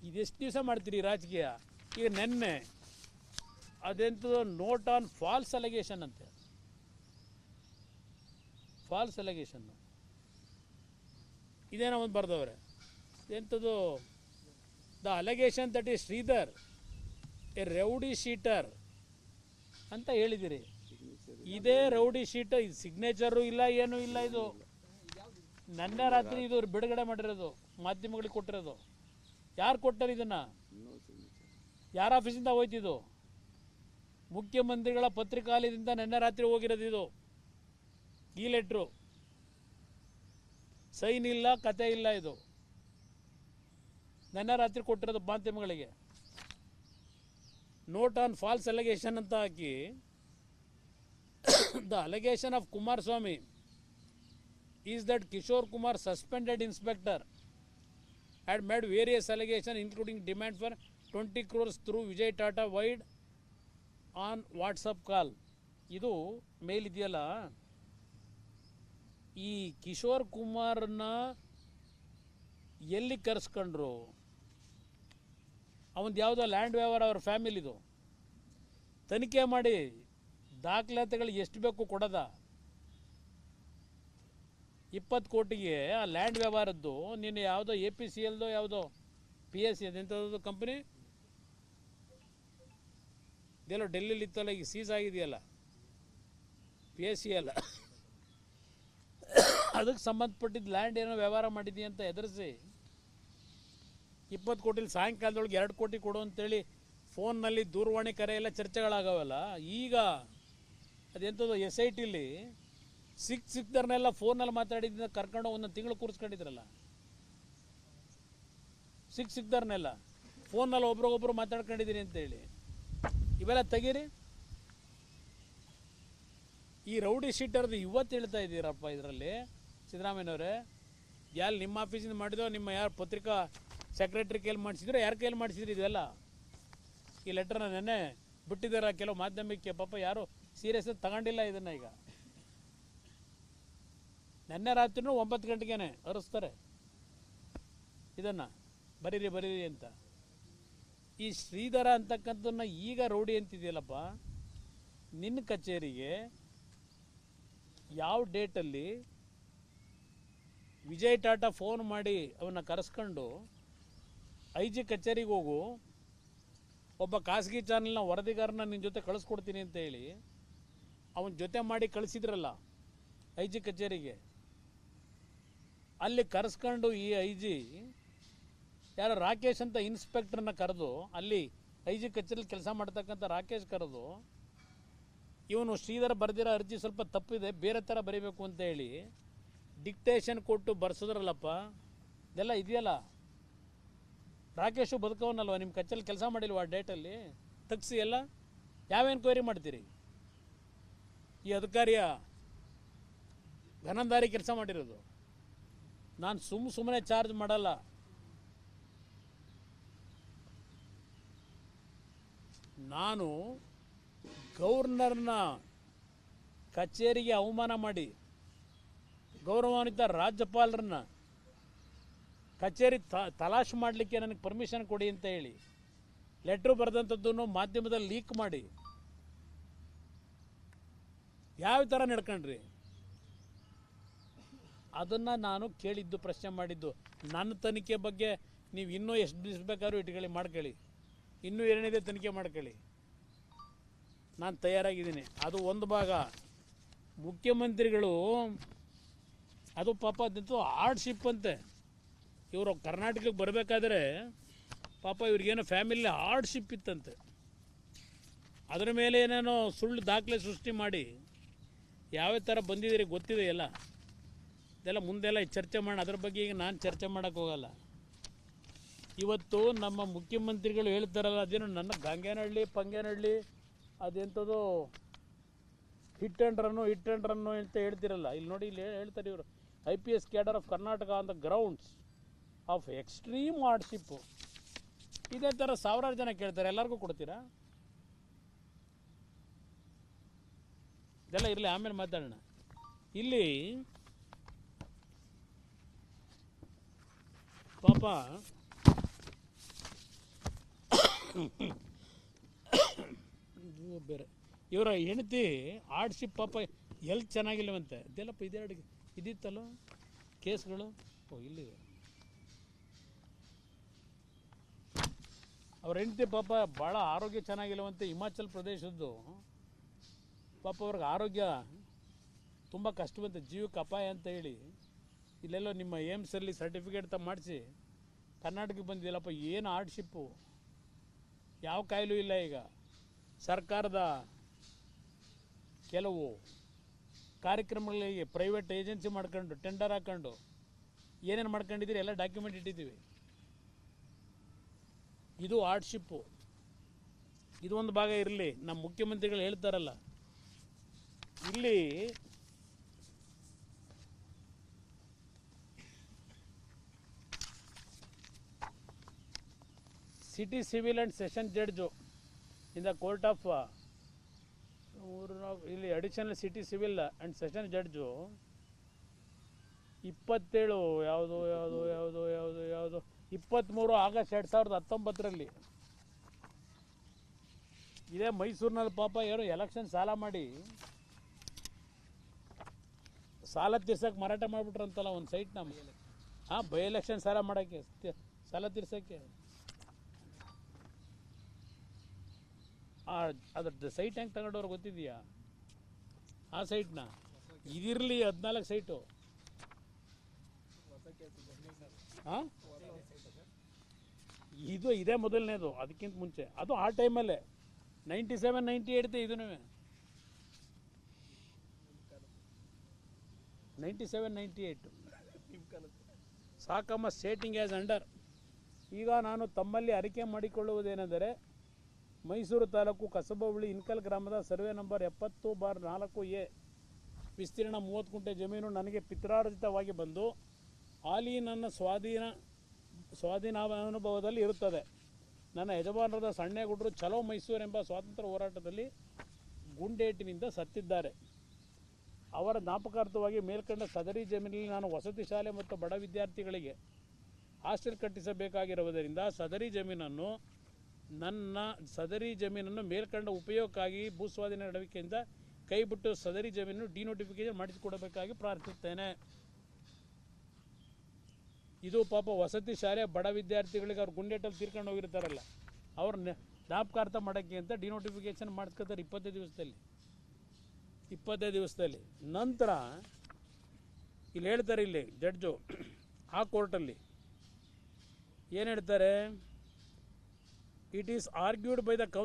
ಇದೆಷ್ಟು ದಿವಸ ಮಾಡ್ತೀರಿ ರಾಜಕೀಯ? ಈಗ ನೆನ್ನೆ ಅದೆಂಥದ್ದು ನೋಟ್ ಆನ್ ಫಾಲ್ಸ್ ಅಲಿಗೇಷನ್ ಅಂತೆ, ಫಾಲ್ಸ್ ಅಲಿಗೇಷನ್ನು ಇದೇನೋ ಒಂದು ಬರ್ದವ್ರೆ. ಎಂಥದ್ದು the allegation that is Sridhar a rowdy sheeter ಅಂತ ಹೇಳಿದಿರಿ. ಇದೇ ರೌಡಿ ಶೀಟರ್, ಇದು ಸಿಗ್ನೇಚರು ಇಲ್ಲ, ಏನೂ ಇಲ್ಲ. ಇದು ನನ್ನ ರಾತ್ರಿ ಇದು ಬಿಡುಗಡೆ ಮಾಡಿರೋದು, ಮಾಧ್ಯಮಗಳಿಗೆ ಕೊಟ್ಟಿರೋದು. ಯಾರು ಕೊಟ್ಟರು ಇದನ್ನು? ಯಾರ ಆಫೀಸಿಂದ ಹೋಯ್ತಿದ್ದು? ಮುಖ್ಯಮಂತ್ರಿಗಳ ಪತ್ರಿಕಾಲಯದಿಂದ ನಿನ್ನೆ ರಾತ್ರಿ ಹೋಗಿರೋದು ಇದು. ಈ ಲೆಟ್ರು ಸೈನ್ ಇಲ್ಲ, ಕತೆ ಇಲ್ಲ. ಇದು ನಿನ್ನೆ ರಾತ್ರಿ ಕೊಟ್ಟಿರೋದು ಮಾಧ್ಯಮಗಳಿಗೆ. ನೋಟ್ ಆನ್ ಫಾಲ್ಸ್ ಅಲಿಗೇಷನ್ ಅಂತ ಹಾಕಿ the allegation of Kumaraswamy is that Kishore Kumar suspended inspector had made various allegations including demand for 20 crores through Vijay Tata Wide on WhatsApp call. ಇದು ಮೇಲಿದೆಯಲ್ಲ, ಈ ಕಿಶೋರ್ ಕುಮಾರ್ನ ಎಲ್ಲಿ ಕರೆಸ್ಕೊಂಡ್ರು? ಅವನದು ಯಾವುದೋ ಲ್ಯಾಂಡ್ ವ್ಯವಹಾರ, ಅವ್ರ ಫ್ಯಾಮಿಲಿದು. ತನಿಖೆ ಮಾಡಿ ದಾಖಲಾತಿಗಳು ಎಷ್ಟು ಬೇಕು ಕೊಡೋದ? 20 ಕೋಟಿಗೆ ಆ ಲ್ಯಾಂಡ್ ವ್ಯವಹಾರದ್ದು ನೀನು ಯಾವುದೋ APCLದೋ ಯಾವುದೋ PSC ಅದೆಂಥದ್ದು ಕಂಪ್ನಿ ಇದೆಲ್ಲ ಡೆಲ್ಲಿಲಿ ಇತ್ತಲ್ಲ, ಈಗ ಸೀಸ್ ಆಗಿದೆಯಲ್ಲ PSCL, ಅದಕ್ಕೆ ಸಂಬಂಧಪಟ್ಟಿದ್ದು ಲ್ಯಾಂಡ್ ಏನೋ ವ್ಯವಹಾರ ಮಾಡಿದ್ದೀಯ ಅಂತ ಎದುರಿಸಿ 20 ಕೋಟಿಲಿ ಸಾಯಂಕಾಲದೊಳಗೆ 2 ಕೋಟಿ ಕೊಡು ಅಂತೇಳಿ ಫೋನ್ನಲ್ಲಿ ದೂರವಾಣಿ ಕರೆ ಎಲ್ಲ ಚರ್ಚೆಗಳಾಗವಲ್ಲ. ಈಗ ಅದೆಂಥದ್ದು SITಲಿ ಸಿಕ್ದರ್ನೆಲ್ಲ ಫೋನಲ್ಲಿ ಮಾತಾಡಿದ್ದ ಕರ್ಕೊಂಡು ಒಂದೊಂದು ತಿಂಗಳು ಕೂರಿಸ್ಕೊಂಡಿದ್ರಲ್ಲ. ಸಿಕ್ದರ್ನೆಲ್ಲ ಫೋನಲ್ಲಿ ಒಬ್ರಿಗೊಬ್ರು ಮಾತಾಡ್ಕೊಂಡಿದ್ದೀರಿ ಅಂತೇಳಿ ಇವೆಲ್ಲ ತೆಗೀರಿ. ಈ ರೌಡಿ ಶೀಟರ್ದು ಇವತ್ತು ಹೇಳ್ತಾ ಇದ್ದೀರಪ್ಪ ಇದರಲ್ಲಿ ಸಿದ್ದರಾಮಯ್ಯನವರೇ. ಯಾರು ನಿಮ್ಮ ಆಫೀಸಿಂದ ಮಾಡಿದೋ, ನಿಮ್ಮ ಯಾರು ಪತ್ರಿಕಾ ಸೆಕ್ರೆಟ್ರಿ ಕೈಲಿ ಮಾಡಿಸಿದ್ರು, ಯಾರ ಕೈಲಿ ಮಾಡಿಸಿದ್ರಿ ಇದೆಲ್ಲ? ಈ ಲೆಟರ್ನ ನೆನ್ನೆ ಬಿಟ್ಟಿದ್ದಾರೆ ಕೆಲವು ಮಾಧ್ಯಮಕ್ಕೆ. ಪಾಪ ಯಾರು ಸೀರಿಯಸ್ ತಗೊಂಡಿಲ್ಲ ಇದನ್ನು. ಈಗ ನೆನ್ನೆ ರಾತ್ರಿನೂ 9 ಗಂಟೆಗೇನೆ ಹರಿಸ್ತಾರೆ ಇದನ್ನು, ಬರೀರಿ ಅಂತ. ಈ ಶ್ರೀಧರ ಅಂತಕ್ಕಂಥನ್ನ ಈಗ ರೌಡಿ ಅಂತಿದೆಯಲ್ಲಪ್ಪ, ನಿನ್ನ ಕಚೇರಿಗೆ ಯಾವ ಡೇಟಲ್ಲಿ ವಿಜಯ್ ಟಾಟಾ ಫೋನ್ ಮಾಡಿ ಅವನ್ನ ಕರೆಸ್ಕೊಂಡು IG ಕಚೇರಿಗೆ ಹೋಗು, ಒಬ್ಬ ಖಾಸಗಿ ಚಾನಲ್ನ ವರದಿಗಾರನ ನಿನ್ನ ಜೊತೆ ಕಳಿಸ್ಕೊಡ್ತೀನಿ ಅಂತ ಹೇಳಿ ಅವನ ಜೊತೆ ಮಾಡಿ ಕಳಿಸಿದ್ರಲ್ಲ IG ಕಚೇರಿಗೆ. ಅಲ್ಲಿ ಕರೆಸ್ಕೊಂಡು ಈ IG ಯಾರೋ ರಾಕೇಶ್ ಅಂತ ಇನ್ಸ್ಪೆಕ್ಟರ್ನ ಕರೆದು, ಅಲ್ಲಿ IG ಕಚೇರಿಯಲ್ಲಿ ಕೆಲಸ ಮಾಡ್ತಕ್ಕಂಥ ರಾಕೇಶ್ ಕರೆದು, ಇವನು ಶ್ರೀಧರ್ ಬರೆದಿರೋ ಅರ್ಜಿ ಸ್ವಲ್ಪ ತಪ್ಪಿದೆ, ಬೇರೆ ಥರ ಬರೀಬೇಕು ಅಂತ ಹೇಳಿ ಡಿಕ್ಟೇಷನ್ ಕೊಟ್ಟು ಬರ್ಸಿದ್ರಲ್ಲಪ್ಪ. ಇದೆಲ್ಲ ಇದೆಯಲ್ಲ. ರಾಕೇಶು ಬದುಕವನಲ್ವ, ನಿಮ್ಮ ಕಚೇರಿಯಲ್ಲಿ ಕೆಲಸ ಮಾಡಿಲ್ವ ಆ ಡೇಟಲ್ಲಿ? ತಗ್ಸಿ ಎಲ್ಲ ಯಾವ ಎನ್ಕ್ವೈರಿ ಮಾಡ್ತೀರಿ? ಈ ಅಧಿಕಾರಿಯ ಘನಂದಾರಿ ಕೆಲಸ ಮಾಡಿರೋದು. ನಾನು ಸುಮ್ಮನೆ ಚಾರ್ಜ್ ಮಾಡಲ್ಲ. ನಾನು ಗವರ್ನರ್ನ ಕಚೇರಿಗೆ ಅವಮಾನ ಮಾಡಿ, ಗೌರವಾನ್ವಿತ ರಾಜ್ಯಪಾಲರನ್ನ ಕಚೇರಿ ತಲಾಶ್ ಮಾಡಲಿಕ್ಕೆ ನನಗೆ ಪರ್ಮಿಷನ್ ಕೊಡಿ ಅಂತ ಹೇಳಿ ಲೆಟ್ರು ಬರೆದಂಥದ್ದನ್ನು ಮಾಧ್ಯಮದಲ್ಲಿ ಲೀಕ್ ಮಾಡಿ ಯಾವ ಥರ ನಡ್ಕೊಂಡ್ರಿ? ಅದನ್ನು ನಾನು ಕೇಳಿದ್ದು, ಪ್ರಶ್ನೆ ಮಾಡಿದ್ದು. ನನ್ನ ತನಿಖೆ ಬಗ್ಗೆ ನೀವು ಇನ್ನೂ ಎಷ್ಟು ದಿವಸ ಬೇಕಾದ್ರೂ ಇಟ್ಕೊಳ್ಳಿ, ಮಾಡ್ಕೊಳ್ಳಿ. ಇನ್ನೂ ಏನೇನಿದೆ ತನಿಖೆ ಮಾಡ್ಕೊಳ್ಳಿ, ನಾನು ತಯಾರಾಗಿದ್ದೀನಿ. ಅದು ಒಂದು ಭಾಗ. ಮುಖ್ಯಮಂತ್ರಿಗಳು ಅದು ಪಾಪ ಅದಂತೂ ಹಾರ್ಡ್ಶಿಪ್ ಅಂತೆ. ಇವರು ಕರ್ನಾಟಕಕ್ಕೆ ಬರಬೇಕಾದ್ರೆ ಪಾಪ ಇವ್ರಿಗೇನೋ ಫ್ಯಾಮಿಲಿ ಹಾರ್ಡ್ಶಿಪ್ ಇತ್ತಂತೆ. ಅದರ ಮೇಲೆ ಏನೇನೋ ಸುಳ್ಳು ದಾಖಲೆ ಸೃಷ್ಟಿ ಮಾಡಿ ಯಾವ ಥರ ಬಂದಿದ್ದೀರಿ ಗೊತ್ತಿದೆ ಎಲ್ಲ. ಇದೆಲ್ಲ ಮುಂದೆಲ್ಲ ಚರ್ಚೆ ಮಾಡೋಣ, ಅದ್ರ ಬಗ್ಗೆ ಈಗ ನಾನು ಚರ್ಚೆ ಮಾಡೋಕ್ಕೆ ಹೋಗಲ್ಲ. ಇವತ್ತು ನಮ್ಮ ಮುಖ್ಯಮಂತ್ರಿಗಳು ಹೇಳ್ತಾರಲ್ಲ, ಅದೇನು ನನ್ನ ಗಂಗೇನಹಳ್ಳಿ ಪಂಗೇನಹಳ್ಳಿ ಅದೆಂಥದ್ದು ಹಿಟ್ ಆ್ಯಂಡ್ ರನ್ನು ಅಂತ ಹೇಳ್ತಿರಲ್ಲ. ಇಲ್ಲಿ ನೋಡಿ, ಇಲ್ಲಿ ಹೇಳ್ತಾರೆ ಇವರು IPS cadre of Karnataka on the grounds of extreme hardship. ಇದೇ ಥರ ಸಾವಿರಾರು ಜನ ಕೇಳ್ತಾರೆ, ಎಲ್ಲರಿಗೂ ಕೊಡ್ತೀರಾ? ಇದೆಲ್ಲ ಇರಲಿ, ಆಮೇಲೆ ಮಾತಾಡೋಣ. ಇಲ್ಲಿ ಪಾಪ ಇದು ಬೇರೆ ಇವರ ಹೆಂಡತಿ ಆರ್ಡ್ಶಿಪ್ ಪಾಪ ಎಲ್ಲಿ ಚೆನ್ನಾಗಿಲ್ಲವಂತೆ ಅದೆಲ್ಲಪ್ಪ ಇದೆರಡು ಇದಿತ್ತಲ್ಲ ಕೇಸ್ಗಳು. ಓ ಇಲ್ಲಿದೆ. ಅವ್ರ ಹೆಂಡತಿ ಪಾಪ ಭಾಳ ಆರೋಗ್ಯ ಚೆನ್ನಾಗಿಲ್ಲವಂತೆ, ಹಿಮಾಚಲ್ ಪ್ರದೇಶದ್ದು. ಪಾಪ ಅವ್ರಿಗೆ ಆರೋಗ್ಯ ತುಂಬ ಕಷ್ಟವಂತೆ, ಜೀವಕ್ಕೆ ಅಪಾಯ ಅಂತ ಹೇಳಿ ಇಲ್ಲೆಲ್ಲೋ ನಿಮ್ಮ ಏಮ್ಸಲ್ಲಿ ಸರ್ಟಿಫಿಕೇಟ್ ಮಾಡಿಸಿ ಕರ್ನಾಟಕಕ್ಕೆ ಬಂದಿಲ್ಲಪ್ಪ. ಏನು ಹಾರ್ಡ್ಶಿಪ್ಪು, ಯಾವ ಕಾಯಿಲೂ ಇಲ್ಲ. ಈಗ ಸರ್ಕಾರದ ಕೆಲವು ಕಾರ್ಯಕ್ರಮಗಳಿಗೆ ಪ್ರೈವೇಟ್ ಏಜೆನ್ಸಿ ಮಾಡ್ಕೊಂಡು ಟೆಂಡರ್ ಹಾಕ್ಕೊಂಡು ಏನೇನು ಮಾಡ್ಕೊಂಡಿದ್ದೀರಿ ಎಲ್ಲ ಡಾಕ್ಯುಮೆಂಟ್ ಇಟ್ಟಿದ್ದೀವಿ. ಇದು ಹಾರ್ಡ್ಶಿಪ್ಪು. ಇದು ಒಂದು ಭಾಗ ಇರಲಿ. ನಮ್ಮ ಮುಖ್ಯಮಂತ್ರಿಗಳು ಹೇಳ್ತಾರಲ್ಲ, ಇಲ್ಲಿ city civil and session judge in the court of ಇಲ್ಲಿ additional city civil and session judge 27 23 August 2019 ಇದೇ ಮೈಸೂರಿನಲ್ಲಿ ಪಾಪ ಯಾರು ಎಲೆಕ್ಷನ್ ಸಾಲ ಮಾಡಿ ಸಾಲ ತೀರ್ಸಕ್ಕೆ ಮಾರಾಟ ಮಾಡಿಬಿಟ್ರಂತಲ್ಲ ಒಂದು ಸೈಟ್. ನಮ್ಮ ಬೈ ಎಲೆಕ್ಷನ್ ಸಾಲ ಮಾಡೋಕ್ಕೆ, ಸಾಲ ತೀರ್ಸೋಕ್ಕೆ. ಅದ್ರದ್ದು ಸೈಟ್ ಹೆಂಗೆ ತಗೊಂಡವ್ರು ಗೊತ್ತಿದೆಯಾ? ಆ ಸೈಟ್ನ ಇದಿರಲಿ 14 ಸೈಟು. ಹಾಂ, ಇದು ಇದೇ ಮೊದಲನೇದು. ಅದಕ್ಕಿಂತ ಮುಂಚೆ ಅದು ಆ ಟೈಮಲ್ಲೇ 97 98 ಇದೂ 97 98 ಸಾಕಮ್ಮ ಸ್ಟೇಟಿಂಗ್ ಆ್ಯಸ್ ಅಂಡರ್. ಈಗ ನಾನು ತಮ್ಮಲ್ಲಿ ಅರಿಕೆ ಮಾಡಿಕೊಳ್ಳುವುದೇನೆಂದರೆ, ಮೈಸೂರು ತಾಲೂಕು ಕಸಬಹಳ್ಳಿ ಇನ್ಕಲ್ ಗ್ರಾಮದ ಸರ್ವೆ ನಂಬರ್ 70/4A ವಿಸ್ತೀರ್ಣ 30 ಗುಂಟೆ ಜಮೀನು ನನಗೆ ಪಿತ್ರಾರ್ಜಿತವಾಗಿ ಬಂದು ಹಾಲಿ ನನ್ನ ಸ್ವಾಧೀನಾನುಭವದಲ್ಲಿ ಇರುತ್ತದೆ. ನನ್ನ ಯಜಮಾನರಾದ ಸಣ್ಣೇಗೌಡರು ಚಲೋ ಮೈಸೂರು ಎಂಬ ಸ್ವಾತಂತ್ರ್ಯ ಹೋರಾಟದಲ್ಲಿ ಗುಂಡೇಟಿನಿಂದ ಸತ್ತಿದ್ದಾರೆ. ಅವರ ಜ್ಞಾಪಕಾರ್ಥವಾಗಿ ಮೇಲ್ಕಂಡ ಸದರಿ ಜಮೀನಿನಲ್ಲಿ ನಾನು ವಸತಿ ಶಾಲೆ ಮತ್ತು ಬಡ ವಿದ್ಯಾರ್ಥಿಗಳಿಗೆ ಹಾಸ್ಟೆಲ್ ಕಟ್ಟಿಸಬೇಕಾಗಿರುವುದರಿಂದ ಸದರಿ ಜಮೀನನ್ನು ಮೇಲ್ಕಂಡ ಉಪಯೋಗಕ್ಕಾಗಿ ಭೂಸ್ವಾಧೀನ ನಡವಳಿಕೆಯಿಂದ ಕೈಬಿಟ್ಟು ಸದರಿ ಜಮೀನನ್ನು ಡಿನೋಟಿಫಿಕೇಶನ್ ಮಾಡಿಸಿಕೊಡಬೇಕಾಗಿ ಪ್ರಾರ್ಥಿಸುತ್ತೇನೆ. ಇದು ಪಾಪ ವಸತಿ ಶಾಲೆ ಬಡ ವಿದ್ಯಾರ್ಥಿಗಳಿಗೆ ಅವ್ರು ಗುಂಡೇಟಲ್ಲಿ ತೀರ್ಕೊಂಡು ಹೋಗಿರ್ತಾರಲ್ಲ, ಅವ್ರ ಜ್ಞಾಪಕಾರ್ಥ ಮಾಡೋಕ್ಕೆ ಅಂತ ಡಿನೋಟಿಫಿಕೇಶನ್ ಮಾಡಿಸ್ಕೊತಾರೆ 25 ದಿವಸದಲ್ಲಿ. ನಂತರ ಇಲ್ಲಿ ಹೇಳ್ತಾರೆ, ಇಲ್ಲಿ ಜಡ್ಜು ಆ ಕೋರ್ಟಲ್ಲಿ ಏನು ಹೇಳ್ತಾರೆ, it is argued by the